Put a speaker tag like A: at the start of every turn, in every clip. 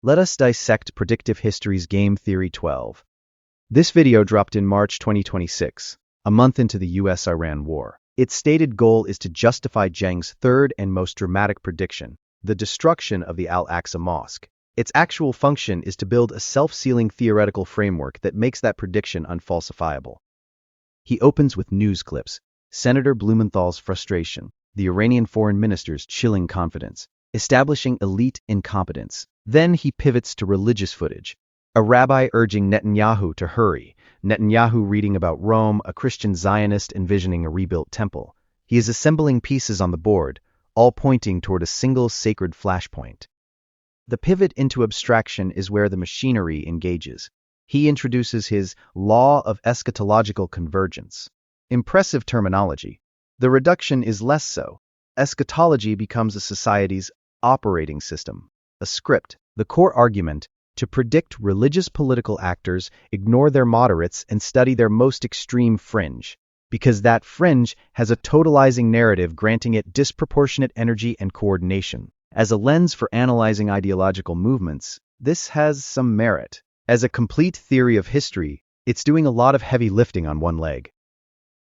A: Let us dissect predictive history's game theory 12. This video dropped in March 2026, a month into the US-Iran war. Its stated goal is to justify Jiang's third and most dramatic prediction, the destruction of the Al-Aqsa Mosque. Its actual function is to build a self-sealing theoretical framework that makes that prediction unfalsifiable. He opens with news clips, Senator Blumenthal's frustration, the Iranian foreign minister's chilling confidence, establishing elite incompetence. Then he pivots to religious footage, a rabbi urging Netanyahu to hurry, Netanyahu reading about Rome, a Christian Zionist envisioning a rebuilt temple. He is assembling pieces on the board, all pointing toward a single sacred flashpoint. The pivot into abstraction is where the machinery engages. He introduces his Law of Eschatological Convergence. Impressive terminology. The reduction is less so. Eschatology becomes a society's operating system, a script. The core argument: to predict religious political actors, ignore their moderates, and study their most extreme fringe, because that fringe has a totalizing narrative granting it disproportionate energy and coordination. As a lens for analyzing ideological movements, this has some merit. As a complete theory of history, it's doing a lot of heavy lifting on one leg.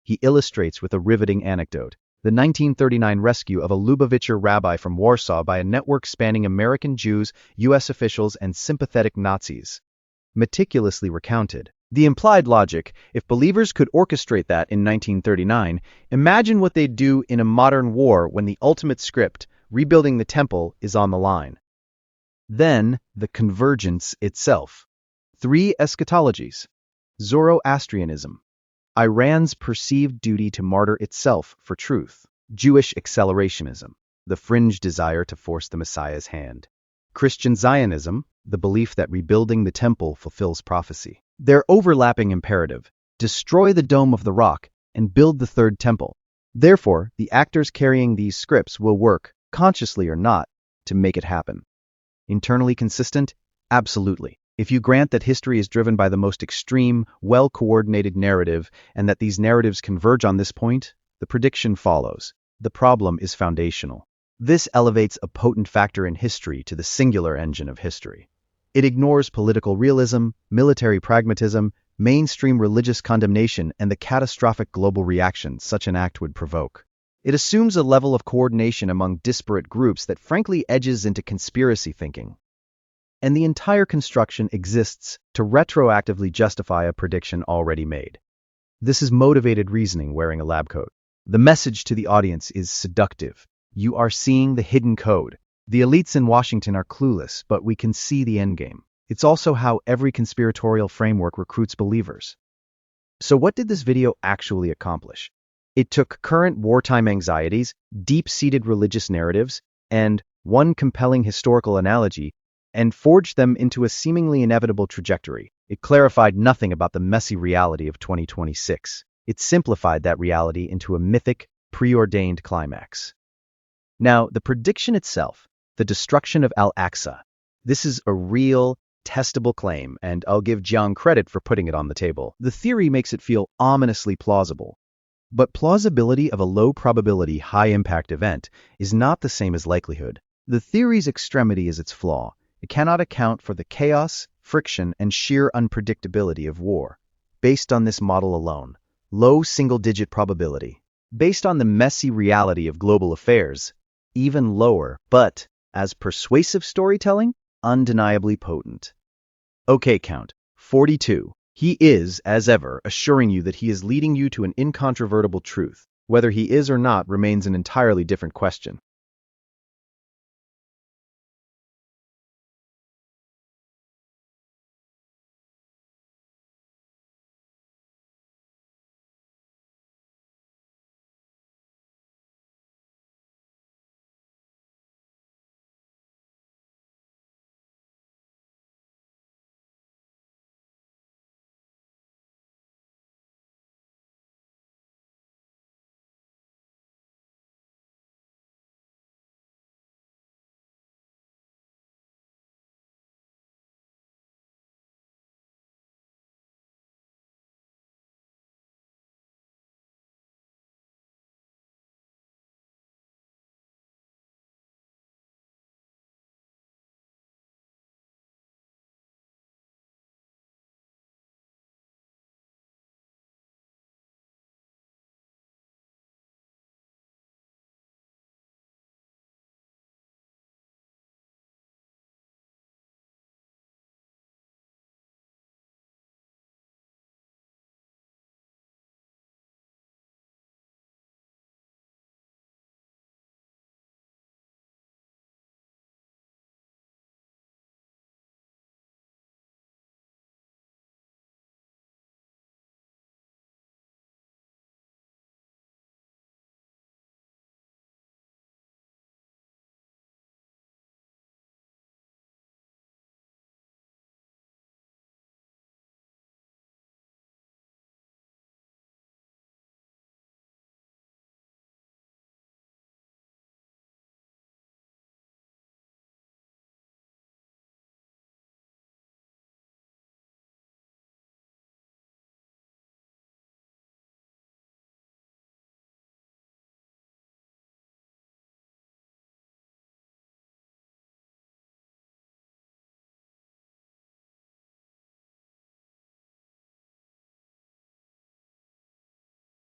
A: He illustrates with a riveting anecdote: the 1939 rescue of a Lubavitcher rabbi from Warsaw by a network spanning American Jews, U.S. officials, and sympathetic Nazis. Meticulously recounted. The implied logic: if believers could orchestrate that in 1939, imagine what they'd do in a modern war when the ultimate script, rebuilding the temple, is on the line. Then, the convergence itself. 3 eschatologies. Zoroastrianism. Iran's perceived duty to martyr itself for truth. Jewish accelerationism, the fringe desire to force the Messiah's hand. Christian Zionism, the belief that rebuilding the temple fulfills prophecy. Their overlapping imperative: destroy the Dome of the Rock and build the third temple. Therefore, the actors carrying these scripts will work, consciously or not, to make it happen. Internally consistent? Absolutely. If you grant that history is driven by the most extreme, well-coordinated narrative, and that these narratives converge on this point, the prediction follows. The problem is foundational. This elevates a potent factor in history to the singular engine of history. It ignores political realism, military pragmatism, mainstream religious condemnation, and the catastrophic global reaction such an act would provoke. It assumes a level of coordination among disparate groups that frankly edges into conspiracy thinking. And the entire construction exists to retroactively justify a prediction already made. This is motivated reasoning wearing a lab coat. The message to the audience is seductive. You are seeing the hidden code. The elites in Washington are clueless, but we can see the endgame. It's also how every conspiratorial framework recruits believers. So what did this video actually accomplish? It took current wartime anxieties, deep-seated religious narratives, and one compelling historical analogy, and forged them into a seemingly inevitable trajectory. It clarified nothing about the messy reality of 2026. It simplified that reality into a mythic, preordained climax. Now, the prediction itself, the destruction of Al-Aqsa, this is a real, testable claim, and I'll give Jiang credit for putting it on the table. The theory makes it feel ominously plausible. But plausibility of a low-probability, high-impact event is not the same as likelihood. The theory's extremity is its flaw. It cannot account for the chaos, friction, and sheer unpredictability of war. Based on this model alone, low single-digit probability. Based on the messy reality of global affairs, even lower, but, as persuasive storytelling, undeniably potent. Okay, count. 42. He is, as ever, assuring you that he is leading you to an incontrovertible truth. Whether he is or not remains an entirely different question.